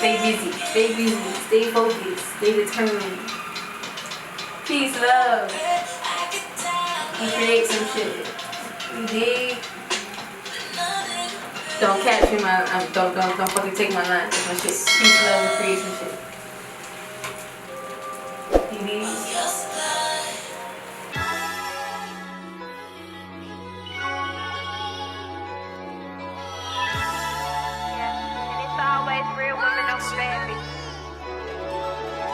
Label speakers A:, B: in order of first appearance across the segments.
A: stay focused, stay determined. Peace, love. And create some shit. You dig? Don't catch me, don't fucking take my line. Take my shit. Peace, love, and create some shit. You dig?
B: Real women over bad bitches.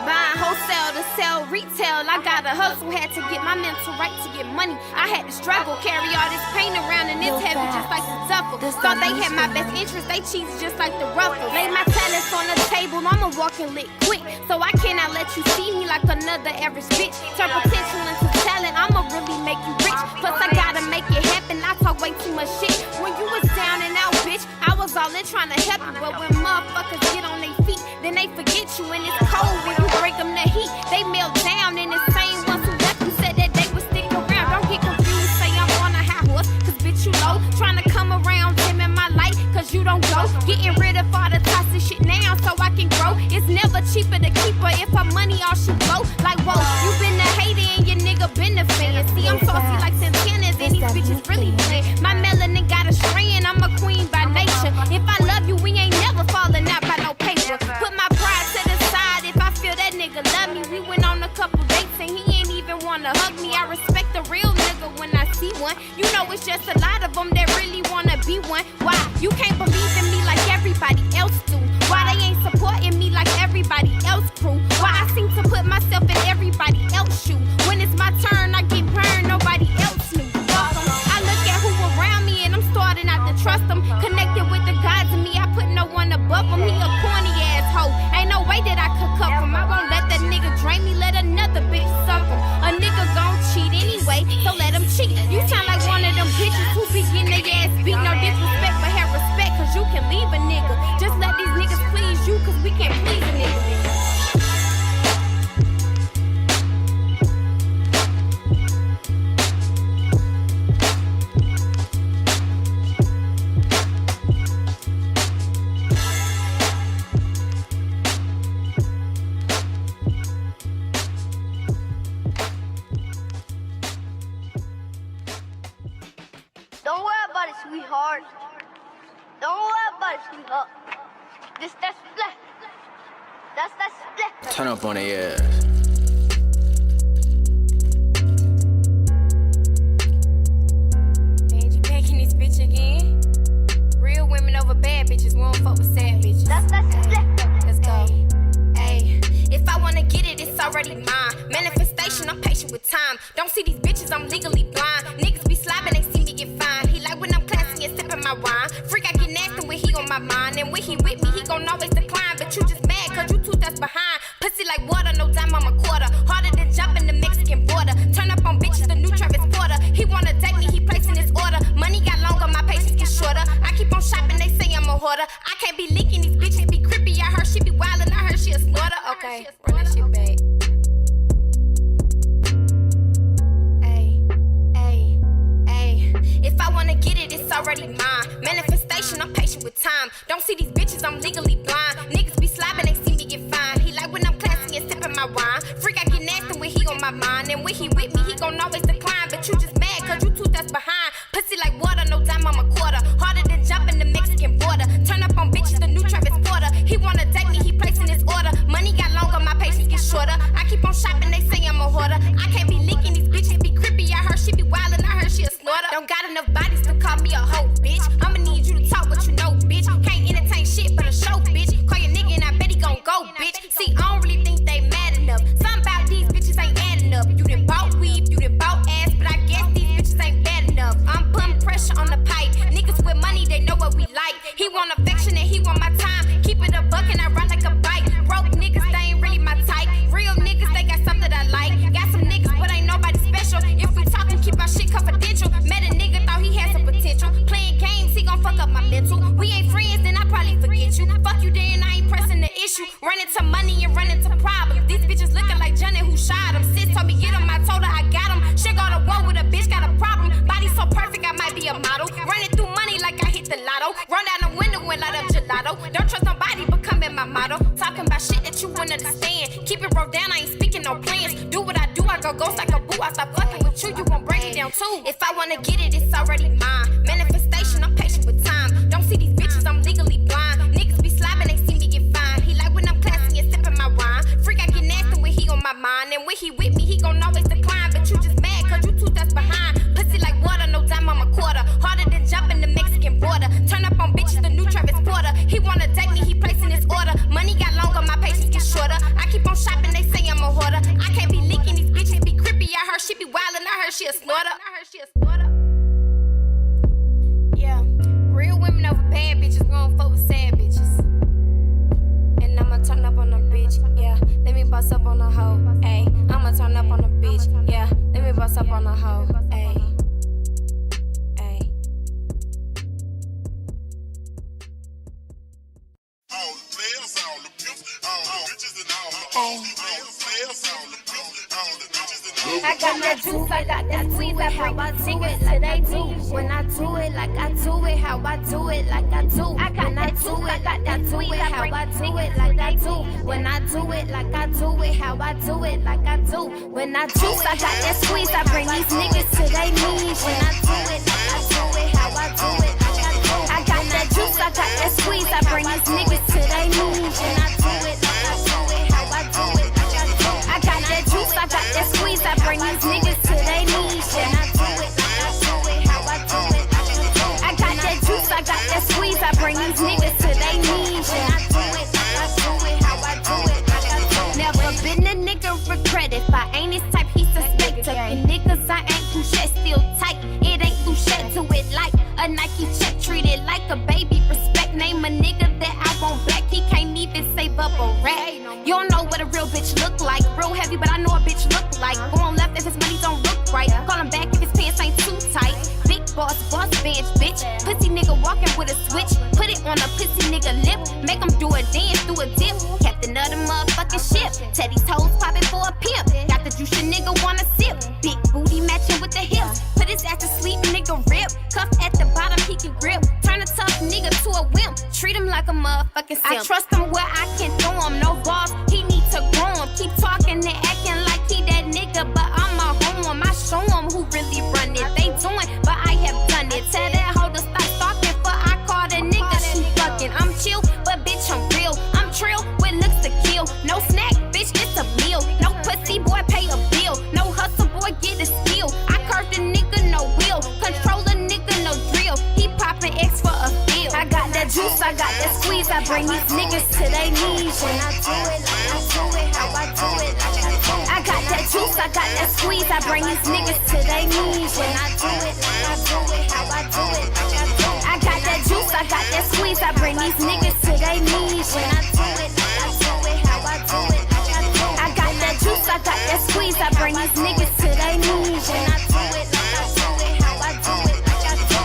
C: Buying wholesale to sell retail. I gotta hustle, had to get my mental right to get money. I had to struggle, carry all this pain around and it's heavy just like the duffel. Thought they had my best interest, they cheesy just like the ruffle. Lay my talents on the table, I'ma walk and lick quick. So I cannot let you see me like another average bitch. Turn potential into talent, I'ma really make you rich. Plus I gotta make it happen, I talk way too much shit. When you was down and out, bitch, I was all in trying to help you. But when motherfuckers get on their feet, then they forget you. And it's cold when you break them the heat. They melt down and the same ones who left you said that they would stick around. Don't get confused, say I'm on a high horse, cause bitch you low. Trying to come around him in my light, cause you don't go. Getting rid of all the toxic shit now so I can grow. It's never cheaper to keep her if her money all she blow. Like whoa, you been a hater and your nigga been a fan. See I'm saucy like Santana's and these bitches really play. My melanin got a strand, I'm a queen by nature. If I love you, we ain't never falling out by no paper. Put my pride to the side if I feel that nigga love me. We went on a couple dates and he ain't even wanna hug me. I respect a real nigga when I see one. You know it's just a lot of them that really wanna be one. Why? You can't believe in me like everybody else do. Why they ain't supporting me like everybody else crew? Why I seem to put myself in everybody else's shoe? When it's my turn, I get burned, nobody else knew. I look at who around me and I'm starting not to trust them. Connected with the gods in me, I put no one above him. He a corny ass hoe, ain't no way that I could cuff him. I won't let that nigga drain me, let another bitch suck him. A nigga gon' cheat anyway, so let him cheat. You sound like one of them bitches who be getting their ass beat. No disrespect, but have respect, cause you can leave a nigga. Just let these niggas please you, cause we can't please a nigga.
B: Don't worry about it, sweetheart. Don't worry about it, sweetheart. That's split. That's split.
D: Turn up on their ass.
C: Vangie back in this bitch again. Real women over bad bitches, we don't fuck with sad bitches.
B: That's split.
C: Let's go. Ayy, if I wanna get it, it's already mine. Manifestation, I'm patient with time. Don't see these bitches, I'm legally blind. Niggas be slobbing, they see me get fine. He like when I'm classy and sipping my wine. Freak, I get nasty when he on my mind. And when he with me, he gon' always decline. But you just mad cause you 2 steps behind. Pussy like water, no dime on my quarter. Harder than jumping the Mexican border. Turn up on bitches, the new Travis Porter. He wanna take me, he placing his order. Money got longer, my patience get shorter. I keep on shopping, they say I'm a hoarder. I can't be leaking, these bitches be creepy. I heard she be wildin', I heard she a snorter. Okay, run that shit back. If I wanna get it, it's already mine. Manifestation, I'm patient with time. Don't see these bitches, I'm legally blind. Niggas be slobbing, they see me get fine. He like when I'm classy and sipping my wine. Freak, I get nasty when he on my mind. And when he with me, he gon' always decline. But you just mad cause you 2 steps behind. Pussy like water, no dime on my quarter. Harder than jumping the Mexican border. Turn up on bitches, the new Travis Porter. He wanna take me, he placing his order. Money got longer, my patience get shorter. I keep on shopping, they say I'm a hoarder. I can't be leaking, these bitches be creepy. I heard she be wildin', I heard she a snorter. Don't got enough bodies to call me a hoe, bitch. I'ma need you to talk what you know, bitch. Can't entertain shit but a show, bitch. Call your nigga and I bet he gon' go, bitch. See, I don't really think they mad enough. Something about these bitches ain't adding up. You done bought weave, you done bought ass, but I guess these bitches ain't bad enough. I'm putting pressure on the pipe. Niggas with money, they know what we like. He want affection and he want my time. Keep it a buck and I ride like a bike. Broke niggas, they ain't really my type. Real niggas, they got something I like. Got some niggas, but ain't nobody special. If we talkin', keep our shit confidential. Met a nigga, thought he had some potential. Playing games, he gon' fuck up my mental. We ain't friends, then I probably forget you. Fuck you, then I ain't pressing the issue. Run into money and run into problems. These bitches looking like Johnny who shot him. Sis told me get him, I told her I got him. Shit go to war with a bitch, got a problem. Body so perfect, I might be a model. Running through money like I hit the lotto. Run down the window and light up gelato. Don't trust nobody, but come in my motto. understand. Keep it rolled down, I ain't speaking no plans. Do what I do, I go ghost like a boo. I stop fucking with you, you gon' break it down too. If I wanna get it, it's already mine. Manifestation, I'm patient with time. Don't see these bitches, I'm legally blind. Niggas be slobbing, they see me get fine. He like when I'm classy and sipping my wine. Freak, I get nasty when he on my mind. And when he with me, he gon' always decline. But you just mad cause you 2 steps behind. Pussy like water, no dime on my quarter. Harder than jumping the Mexican border. Turn up on bitches, the new Travis Porter. He wanna date me, he placing his order. Money got longer, my patience get shorter. I keep on shopping, they say I'm a hoarder. I can't be leaking, these bitches be creepy. I heard she be wildin', I heard she a snorter. Yeah, real women over bad bitches, we don't fuck with sad bitches. And I'ma turn up on a bitch, yeah. Let me bust up on a hoe, ayy. I'ma turn up on a bitch, yeah. Let me bust up on a hoe, ayy.
D: All the players, all the pimps, all the bitches and all the players, all the pimps, all the bitches and all the
C: I got that juice, I got that sweet, I bring my niggas like they do. When I do it like I do it, how I do it like I do. When I do it, got that sweet, how I do it like I do. When I do it like I do it, how I do it like I do. When I juice, I got that squeeze, I bring these niggas to their knees. When I do it like I do it, how I do it like I do. I got that juice, I got that squeeze, I bring these niggas to their knees. When I do it like I do it, how I do it like I do. I got that juice, I got that squeeze, I bring these niggas to their knees. When I do it like I do it, how I do it like I do. I got that juice, I got that squeeze, I bring these niggas to their knees. When I do it like I do it, how I do it like I do. Never been a nigga regret if I ain't his type, he suspect of me. Niggas I ain't too shit, still tight. It ain't too shit to it like a Nike check, treated like a baby. Respect, name a nigga that I want back. He can't even save up a rat. You don't know what a real bitch look like. Real heavy, but I know a bitch look like. Go on left if his money don't look right. Call him back if his pants ain't too tight. Big boss bench, bitch. Pussy nigga walking with a switch. Put it on a pussy nigga lip. Make him do a dance, do a dip. Captain of the motherfucking ship. Teddy's toes popping for a pimp. Got the juice, your nigga wanna sip. Big booty matching with the hips. Put his ass to sleep, nigga rip. Cuff at the bottom, he can grip. Turn a tough nigga to a wimp. Treat him like a motherfucking simp. I trust him where I can throw him. No balls, he need to grow him. Keep talking and acting like he that nigga, but I'm a home. I show him who really run it. They doing, but I have done it. Tell that hoe to stop stalking, for I call the nigga she fucking. I'm chill, but bitch I'm real. I'm trill with looks to kill. No snack, bitch, it's a meal. No pussy boy, pay a bill. No hustle boy, get a steal. I curve the nigga, no wheel. Control the nigga, no drill. He poppin' X for a feel. I got that juice, I got that squeeze. I bring these niggas to their knees. When I do it like I do it, how I do it like I do. I got that juice, I got that squeeze. I bring these niggas to their knees. When I do it like I do it, how I do it like I do. I got that juice, I got that squeeze. I bring these niggas to their knees. When I do it like I do it, how I do it like I do. I got that juice, I got that squeeze. I bring these niggas to their knees. When I do it like I do it, how I do it like I do.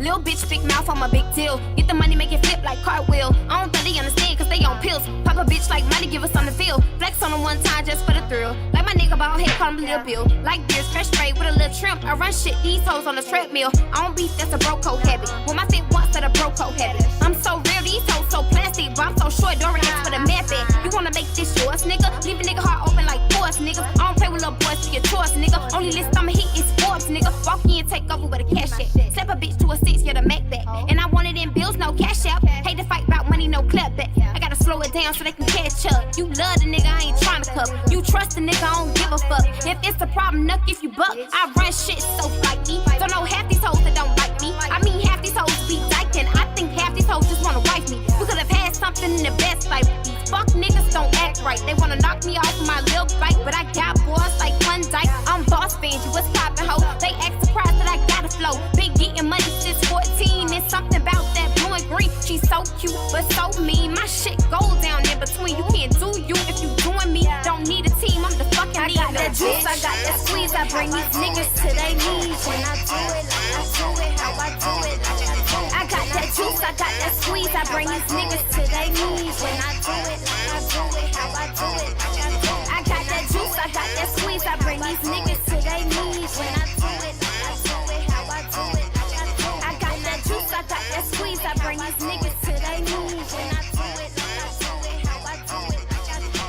C: Lil bitch, big mouth, I'm a big deal. Get the money, make it flip like cartwheel. I don't think they understand, cause they on pills. Pop a bitch like money, give us something to feel. Flex on them one time just for the thrill. Like my nigga bald head, call him Lil Bill. Like beers, fresh straight with a little trim. I run shit, these hoes on the treadmill. I don't beef, that's a bro code habit. When my fit once, that a bro code habit. I'm so real, these hoes so plastic, but I'm so short, don't react for the method. You wanna make this yours, nigga? Leave a nigga heart open like force, nigga. I don't play with little boys, for your choice, nigga. Only list I'ma hit is Forbes, nigga. Walk in, take over with a cash at. Slap a bitch to a 6, yeah, the Mac back. And I wanted in bills, no cash out. Hate to fight about money, no clap back. I gotta slow it down so they can catch up. You love the nigga, I ain't tryna cuff. You trust the nigga, I don't give a fuck. If it's a problem, nuck if you buck. I run shit so flighty. Don't know half these hoes that don't like me. I mean half these hoes be dyking. I think half these hoes just wanna wife me. You could've had something in the best life. These fuck niggas don't act right. They wanna knock me off my little bike, but I got boys like One Dyke. I'm boss Vangie, what's poppin', ho? They act surprised that I got a flow. Been getting money since 14. It's something about that blue and green. She's so cute, but so mean. My shit goes down in between. You can't do you if you doing me. Don't need a team, I'm the fucking leader. I got that juice, I got that squeeze. I bring these niggas to their knees. When I do it like I do it, how I do it like I do. I got that juice, I got that squeeze. I bring these niggas to their knees. When I do it like I do it, how I do it like I do. I got that juice, I got that squeeze. I bring these niggas to their knees. When I do it like I do it, how I do it like I do. I got that juice, I got that squeeze. I bring these niggas to their knees. When I do it like I do it, how I do it like I do.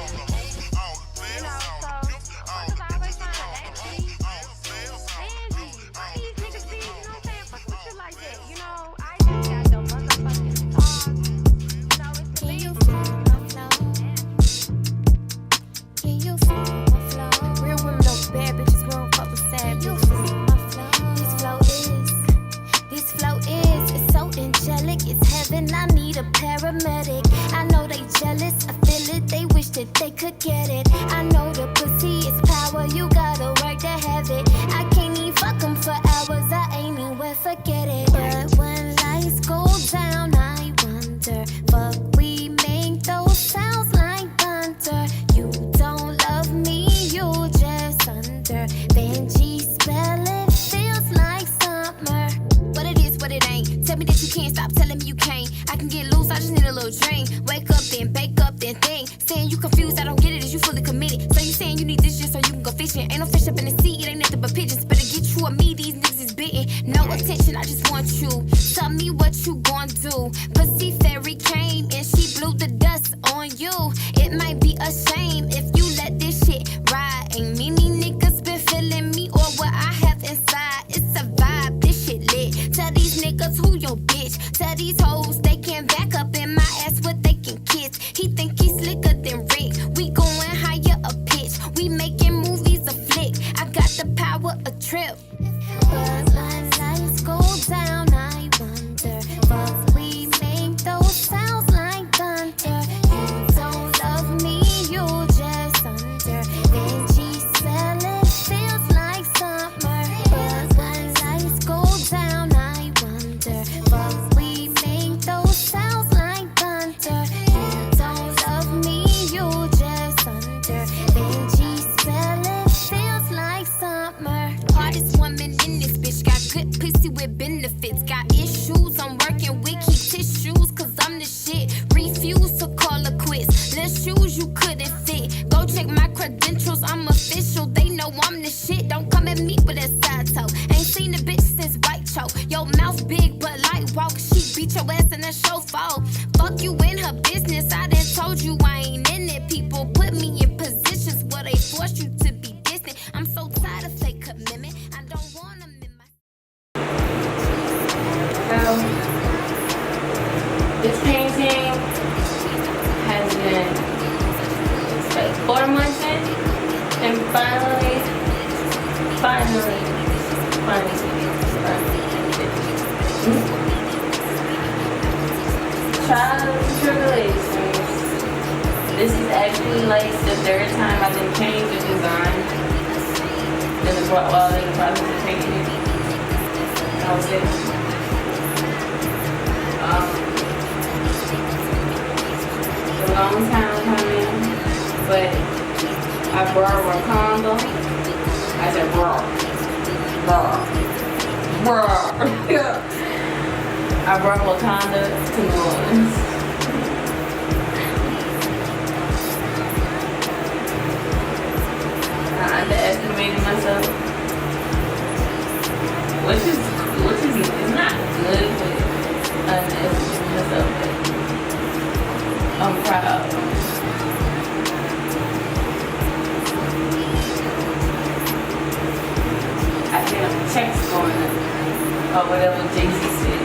C: need a paramedic. I know they jealous, I feel it, they wish that they could get it. I know the pussy is power, you gotta work to have it. I can't even fuck them for hours, I ain't even forget it. But when lights go down, I wonder, fuck, we make those sounds like thunder. You don't love me, you just under. Vangie spell it, feels like summer. What it is, what it ain't. Tell me that you can't, stop telling me you can't. I can get loose, I just need a little drink. Wake up, then bake up, then think. Saying you confused, I don't get it, is you fully committed? So you saying you need this just so you can go fishing? Ain't no fish up in the sea, it ain't nothing but pigeons. Better get you or me, these niggas is bitten. No attention, I just want you. Tell me what you gon' do. Pussy fairy came and she blew the dust on you. It might be a shame if you let this shit ride. Ain't many niggas been feeling me or what I have inside. It's a vibe, this shit lit. Tell these niggas who your bitch. Tell these hoes they can back up in my ass what they can kiss. He think he's slicker than Rick. We going higher a pitch. We making movies a flick. I got the power a trip. But when lights go down, I wonder, fuck, we make those sounds like thunder. You don't love me, you just under. Vangie spell it, feels like summer. But when lights go down, I wonder, fuck, we make those sounds like thunder. You don't love me, you just under. Vangie spell it, feels like summer. Hardest woman in this bitch, got good pussy with benefits. Got issues I'm working with, keep tissues, cause I'm the shit. Refuse to call her quits. Little shoes you couldn't fit. Go check my credentials, I'm official. They know I'm the shit. Don't come at me with a side toe. Ain't seen a bitch since white choke. Your mouth big but light walk. She beat your ass in a show fall. Fuck you in her business. I done told you I ain't in it. People put me in positions where they force you to be distant. I'm so tired of fake commitment. I don't want them in my.
A: So, this painting has been like 4 months in, and finally, trials and tribulations. This is actually like the 3rd time I've been changing the design while in the process of painting it. I would say. A long time coming, but I brought Wakanda. I said brought. I brought Wakanda to New Orleans. I underestimated myself, which is it's not good, but underestimating myself. But I'm proud. I hear checks going up, or whatever Jay-Z said.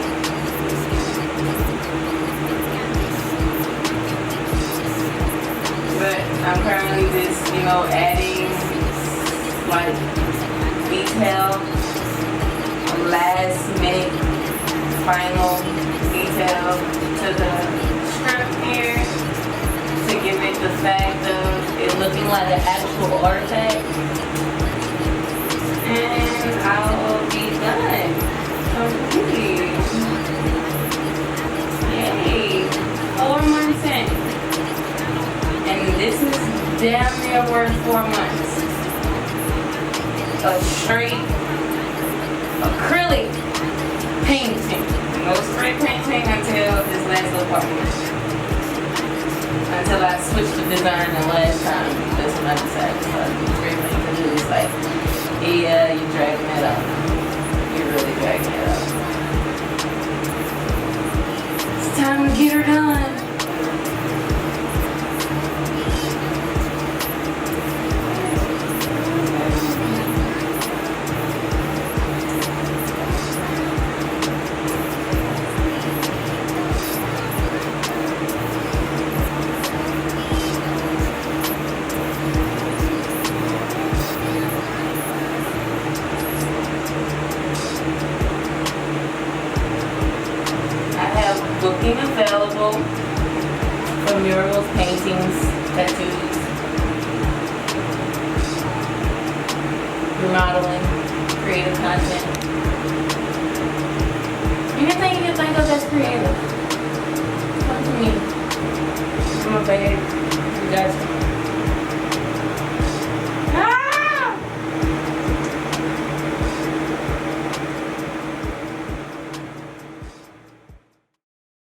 A: But I'm currently just, adding like detail, last minute final detail to the strip here to give it the fact of it looking like an actual artifact. And I'll be done. Complete. Yay. 4 months in. And this is damn near worth 4 months. A straight acrylic painting. No spray painting until this last little part. Until I switched the design the last time. That's when I decided to start doing spray painting. It was like, yeah, you're dragging it out. You're really dragging it out. It's time to get her done. Booking available for murals, paintings, tattoos, remodeling, creative content. Anything you can think of that's creative.